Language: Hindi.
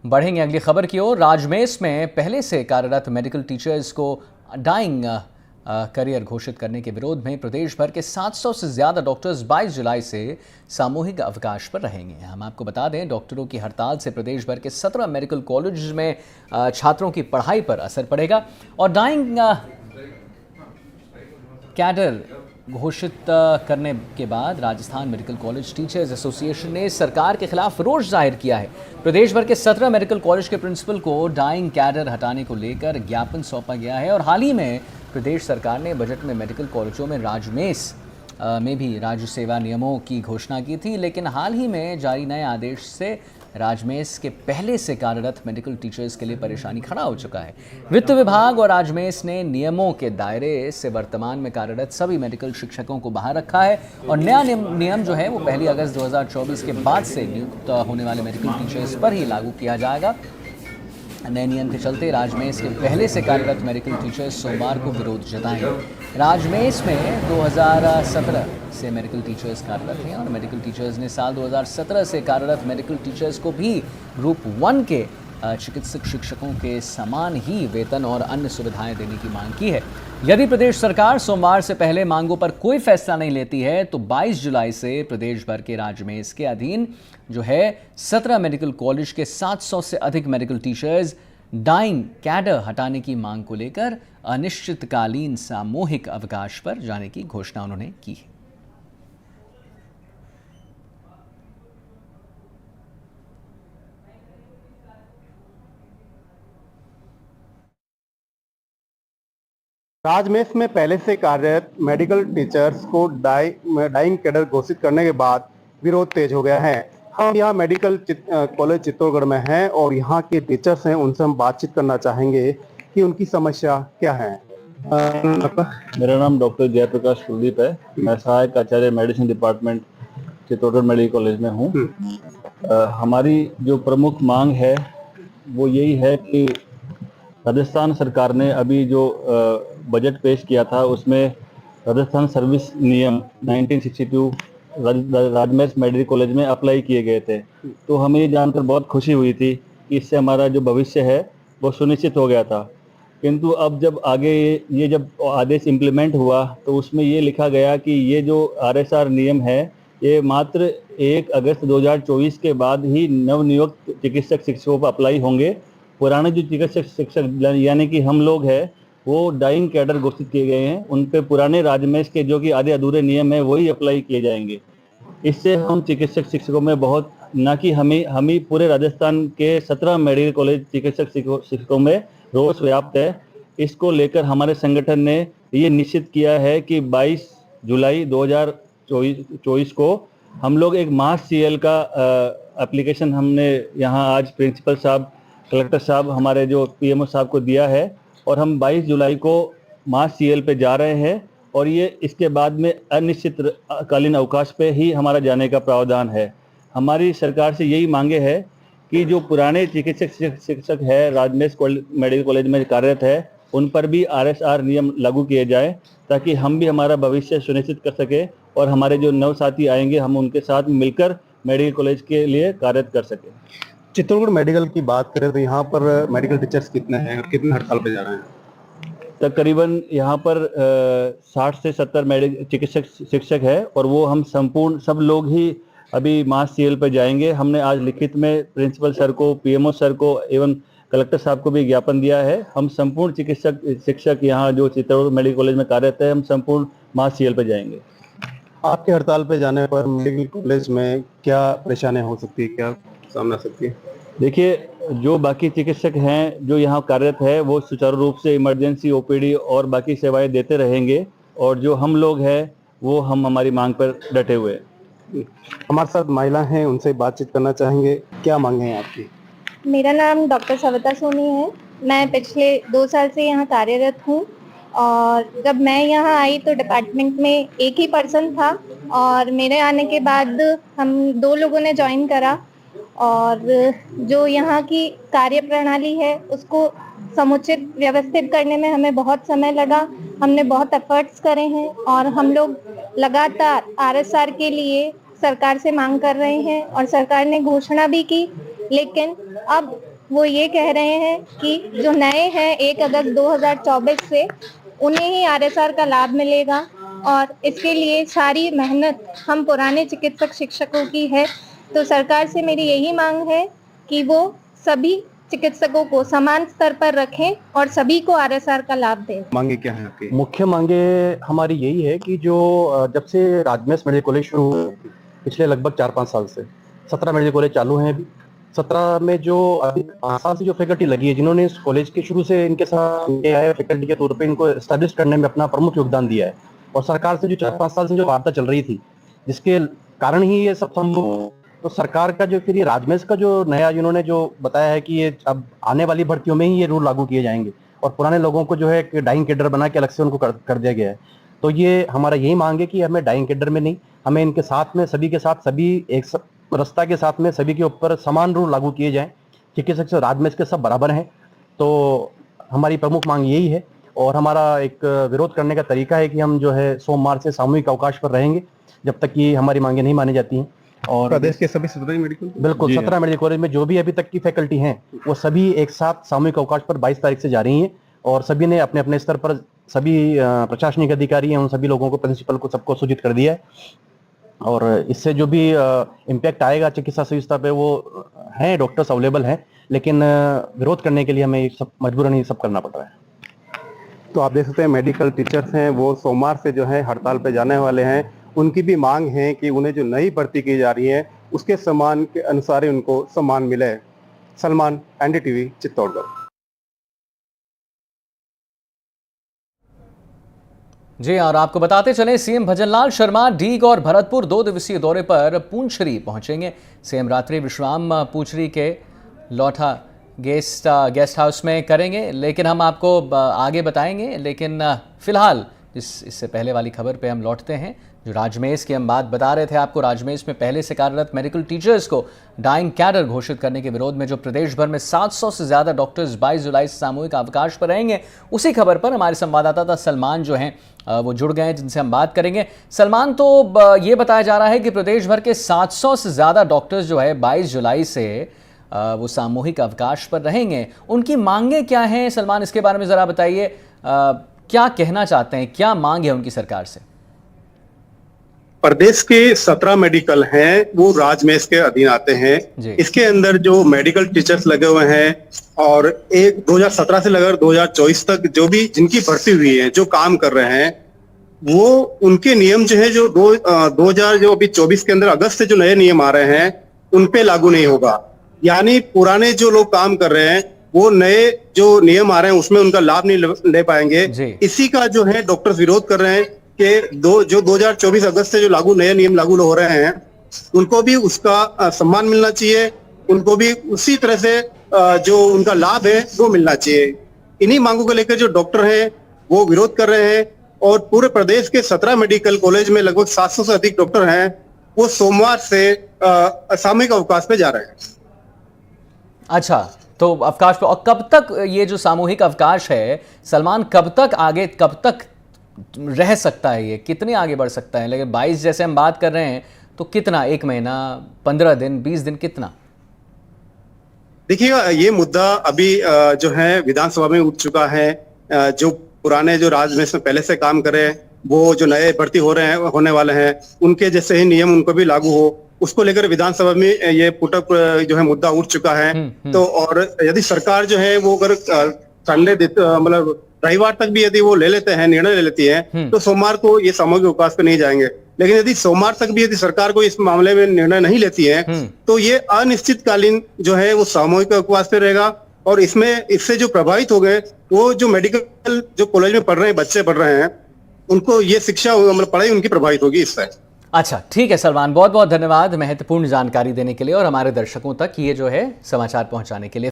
बढ़ेंगे अगली खबर की ओर। राजमेस में पहले से कार्यरत मेडिकल टीचर्स को डाइंग करियर घोषित करने के विरोध में प्रदेश भर के 700 से ज्यादा डॉक्टर्स 22 जुलाई से सामूहिक अवकाश पर रहेंगे। हम आपको बता दें, डॉक्टरों की हड़ताल से प्रदेश भर के 17 मेडिकल कॉलेज में छात्रों की पढ़ाई पर असर पड़ेगा और डाइंग कैडर घोषित करने के बाद Rajasthan medical college teachers association ने सरकार के खिलाफ रोष जाहिर किया है। प्रदेश भर के 17 मेडिकल कॉलेज के प्रिंसिपल को डाइंग कैडर हटाने को लेकर ज्ञापन सौंपा गया है और हाल ही में प्रदेश सरकार ने बजट में मेडिकल कॉलेजों में राजमेस में भी राज्य सेवा नियमों की घोषणा की थी, लेकिन हाल ही में जारी नए आदेश से राजमेस के पहले से कार्यरत मेडिकल टीचर्स के लिए परेशानी खड़ा हो चुका है। वित्त विभाग और राजमेस ने नियमों के दायरे से वर्तमान में कार्यरत सभी मेडिकल शिक्षकों को बाहर रखा है और नया नियम जो है वो 1 अगस्त 2024 के बाद से नियुक्त होने वाले मेडिकल टीचर्स पर ही लागू किया जाएगा। नए नियम के चलते राजमेस के पहले से कार्यरत मेडिकल टीचर्स सोमवार को विरोध जताएंगे। राजमेस में 2017 से मेडिकल टीचर्स कार्यरत हैं और मेडिकल टीचर्स ने साल 2017 से कार्यरत मेडिकल टीचर्स को भी ग्रुप 1 के चिकित्सक शिक्षकों के समान ही वेतन और अन्य सुविधाएं देने की मांग की है। यदि प्रदेश सरकार सोमवार से पहले मांगों पर कोई फैसला नहीं लेती है तो 22 जुलाई से प्रदेश भर के राजमेस के अधीन जो है 17 मेडिकल कॉलेज के 700 से अधिक मेडिकल टीचर्स डाइंग कैडर हटाने की मांग को लेकर अनिश्चितकालीन सामूहिक अवकाश पर जाने की घोषणा उन्होंने की है। राजमेस में पहले से कार्यरत मेडिकल टीचर्स को डाइंग कैडर घोषित करने के बाद विरोध तेज हो गया है। हम यहाँ मेडिकल कॉलेज चित्तौड़गढ़ में हैं और यहाँ के टीचर्स हैं, उनसे हम बातचीत करना चाहेंगे कि उनकी समस्या क्या है। मेरा नाम डॉक्टर जयप्रकाश कुलदीप है। मैं सहायक आचार्य medicine department Chittorgarh medical college में हूँ। हमारी जो प्रमुख मांग है वो यही है कि राजस्थान सरकार ने अभी जो बजट पेश किया था उसमें राजस्थान सर्विस नियम 1962 राजमेस मेडिकल कॉलेज में अप्लाई किए गए थे। तो हमें ये जानकर बहुत खुशी हुई थी कि इससे हमारा जो भविष्य है वो सुनिश्चित हो गया था। किंतु अब जब आगे ये जब आदेश इम्प्लीमेंट हुआ तो उसमें ये लिखा गया कि ये जो RSR नियम है ये मात्र 1 अगस्त 2024 के बाद ही नवनियुक्त चिकित्सक शिक्षकों पर अप्लाई होंगे। पुराने जो चिकित्सक शिक्षक यानी कि हम लोग हैं वो डाइंग कैडर घोषित किए गए हैं, उन पे पुराने राजमेस के जो कि आधे अधूरे नियम है वही अप्लाई किए जाएंगे। इससे हम चिकित्सक शिक्षकों में बहुत ना कि हम ही पूरे राजस्थान के 17 मेडिकल कॉलेज चिकित्सक शिक्षकों में रोष व्याप्त है। इसको लेकर हमारे संगठन ने ये निश्चित किया है कि 22 जुलाई 2024 को हम लोग एक मास CL का एप्लीकेशन हमने यहाँ आज प्रिंसिपल साहब, कलेक्टर साहब, हमारे जो PMO साहब को दिया है और हम 22 जुलाई को मास CL पे जा रहे हैं और ये इसके बाद में अनिश्चितकालीन अवकाश पे ही हमारा जाने का प्रावधान है। हमारी सरकार से यही मांगे है कि जो पुराने चिकित्सक शिक्षक है राजमेस मेडिकल कॉलेज में कार्यरत है उन पर भी RSR नियम लागू किए जाए ताकि हम भी हमारा भविष्य सुनिश्चित कर सके और हमारे जो नव साथी आएंगे हम उनके साथ मिलकर मेडिकल कॉलेज के लिए कार्य कर सके। चित्तौड़गढ़ मेडिकल की बात करें तो यहाँ पर मेडिकल टीचर्स कितने हैं और कितने हड़ताल पे जा रहे हैं? तकरीबन यहाँ पर 60 से 70 मेडिकल चिकित्सक शिक्षक है और वो हम संपूर्ण सब लोग ही अभी मास CL पे जाएंगे। हमने आज लिखित में प्रिंसिपल सर को, PMO सर को एवं कलेक्टर साहब को भी ज्ञापन दिया है। हम संपूर्ण चिकित्सक शिक्षक यहाँ जो चित्तौड़गढ़ मेडिकल कॉलेज में कार्यरत है हम संपूर्ण मास CL पे जाएंगे। आपके हड़ताल पे जाने पर मेडिकल कॉलेज में क्या परेशानी हो सकती है, क्या सामना सकती है? देखिए, जो बाकी चिकित्सक हैं जो यहाँ कार्यरत है वो सुचारू रूप से इमरजेंसी OPD और बाकी सेवाएं देते रहेंगे और जो हम लोग हैं वो हम हमारी मांग पर डटे हुए हैं। हमारे साथ महिला हैं, उनसे बातचीत करना चाहेंगे। क्या मांगे हैं आपकी? मेरा नाम डॉक्टर सविता सोनी है। मैं पिछले 2 साल से यहाँ कार्यरत हूँ और जब मैं यहाँ आई तो डिपार्टमेंट में एक ही पर्सन था और मेरे आने के बाद हम 2 लोगों ने ज्वाइन करा और जो यहाँ की कार्य प्रणाली है उसको समुचित व्यवस्थित करने में हमें बहुत समय लगा। हमने बहुत एफर्ट्स करे हैं और हम लोग लगातार RSR के लिए सरकार से मांग कर रहे हैं और सरकार ने घोषणा भी की, लेकिन अब वो ये कह रहे हैं कि जो नए हैं 1 अगस्त 2024 से उन्हें ही आरएसआर का लाभ मिलेगा और इसके लिए सारी मेहनत हम पुराने चिकित्सक शिक्षकों की है। तो सरकार से मेरी यही मांग है कि वो सभी चिकित्सकों को समान स्तर पर रखें और सभी को आरएसआर का लाभ दें। मांगे क्या है आपकी? मुख्य मांगे हमारी यही है कि जो जब से राजमेश मेडिकल कॉलेज शुरू हुए पिछले लगभग 4-5 साल से 17 मेडिकल कॉलेज चालू हैं अभी। 17 में जो अभी 5 साल से जो फैकल्टी लगी है, जिन्होंने इस कॉलेज के शुरू से इनके साथ फैकल्टी के तौर पे इनको एस्टैब्लिश करने में अपना प्रमुख योगदान दिया है। और सरकार से जो 4-5 साल से जो वार्ता चल रही थी, जिसके कारण ही ये सब संभव। तो सरकार का जो फिर ये राजमेश का जो नया इन्होंने जो बताया है कि ये अब आने वाली भर्तियों में ही ये रूल लागू किए जाएंगे और पुराने लोगों को जो है कि डाइंग कैडर बना के अलग से उनको कर दिया गया है। तो ये हमारा यही मांग है कि हमें डाइंग कैडर में नहीं, हमें इनके साथ में सभी के साथ सभी एक रास्ता के साथ में सभी के ऊपर समान रूल लागू किए जाएं। चिकित्सक से राजमेश के सब बराबर हैं। तो हमारी प्रमुख मांग यही है और हमारा एक विरोध करने का तरीका है कि हम जो है सोमवार से सामूहिक अवकाश पर रहेंगे जब तक कि हमारी मांगे नहीं मानी जाती हैं। और प्रदेश के सभी 17 मेडिकल, बिल्कुल 17 मेडिकल कॉलेज में जो भी अभी तक की फैकल्टी हैं वो सभी एक साथ सामूहिक अवकाश पर 22 तारीख से जा रही हैं और सभी ने अपने अपने स्तर पर सभी प्रशासनिक अधिकारी हैं उन सभी लोगों को, प्रिंसिपल को, सबको सूचित कर दिया है। और इससे जो भी इम्पैक्ट आएगा चिकित्सा व्यवस्था पे वो हैं, डॉक्टर्स अवेलेबल हैं, लेकिन विरोध करने के लिए हमें सब मजबूरन ये सब करना पड़ रहा है। तो आप देख सकते हैं मेडिकल टीचर्स हैं वो सोमवार से जो है हड़ताल पे जाने वाले हैं। उनकी भी मांग है कि उन्हें जो नई भर्ती की जा रही है उसके समान के अनुसार ही उनको सम्मान मिले। सलमान, एनडीटीवी, चित्तौड़गढ़। जी और आपको बताते चलें, सीएम भजनलाल शर्मा डीग और भरतपुर 2 दिवसीय दौरे पर पूंछरी पहुंचेंगे। सीएम रात्रि विश्राम पूंछरी के लौठा गेस्ट हाउस में करेंगे, लेकिन हम आपको आगे बताएंगे। लेकिन फिलहाल इससे पहले वाली खबर पे हम लौटते हैं। जो राजमेश की हम बात बता रहे थे आपको, राजमेश में पहले से कार्यरत मेडिकल टीचर्स को डाइंग कैडर घोषित करने के विरोध में जो प्रदेश भर में 700 से ज़्यादा डॉक्टर्स 22 जुलाई से सामूहिक अवकाश पर रहेंगे, उसी खबर पर हमारे संवाददाता सलमान जो हैं वो जुड़ गए हैं, जिनसे हम बात करेंगे। सलमान, तो ये बताया जा रहा है कि प्रदेश भर के 700 से ज़्यादा डॉक्टर्स जो है 22 जुलाई से वो सामूहिक अवकाश पर रहेंगे। उनकी मांगे क्या हैं सलमान, इसके बारे में ज़रा बताइए। क्या कहना चाहते हैं, क्या मांग है उनकी सरकार से? प्रदेश के 17 मेडिकल हैं वो राजमेश के अधीन आते हैं। इसके अंदर जो मेडिकल टीचर्स लगे हुए हैं और 2017 से लेकर 2024 तक जो भी जिनकी भर्ती हुई है, जो काम कर रहे हैं, वो उनके नियम जो है जो 2024 के अंदर अगस्त से जो नए नियम आ रहे हैं उन पे लागू नहीं होगा। यानी पुराने जो लोग काम कर रहे हैं वो नए जो नियम आ रहे हैं उसमें उनका लाभ नहीं ले पाएंगे। इसी का जो है डॉक्टर्स विरोध कर रहे हैं कि जो 2024 अगस्त से जो नए नियम लागू हो रहे हैं उनको भी उसका सम्मान मिलना चाहिए, उनको भी उसी तरह से जो उनका लाभ है वो मिलना चाहिए। इन्हीं मांगों को लेकर जो डॉक्टर हैं वो विरोध कर रहे हैं और पूरे प्रदेश के 17 मेडिकल कॉलेज में लगभग 700 से अधिक डॉक्टर हैं वो सोमवार से सामूहिक अवकाश पे जा रहे हैं। अच्छा, तो अवकाश पे, और कब तक ये जो सामूहिक अवकाश है सलमान, कब तक रह सकता है? ये कितने आगे बढ़ सकता है? लेकिन 22 जैसे हम बात कर रहे हैं तो कितना, 1 महीना, 15 दिन, 20 दिन, कितना? देखिए, ये मुद्दा अभी जो है विधानसभा में उठ चुका है। जो पुराने जो राजमेश में पहले से काम करे वो जो नए भर्ती होने वाले हैं उनके जैसे ही नियम उनको भी लागू हो, उसको लेकर विधानसभा में ये पुटअप जो है मुद्दा उठ चुका है। तो और यदि सरकार जो है वो अगर संडे मतलब रविवार तक भी यदि वो निर्णय ले लेती है तो सोमवार को ये सामूहिक अवकाश पे नहीं जाएंगे। लेकिन यदि सोमवार तक भी यदि सरकार को इस मामले में निर्णय नहीं लेती है तो ये अनिश्चितकालीन जो है वो सामूहिक अवकाश पे रहेगा। और इससे जो प्रभावित हो गए वो जो मेडिकल जो कॉलेज में पढ़ रहे हैं, बच्चे पढ़ रहे हैं, उनको ये शिक्षा मतलब पढ़ाई उनकी प्रभावित होगी इससे। अच्छा, ठीक है सलमान, बहुत बहुत धन्यवाद महत्वपूर्ण जानकारी देने के लिए और हमारे दर्शकों तक ये जो है समाचार पहुंचाने के लिए।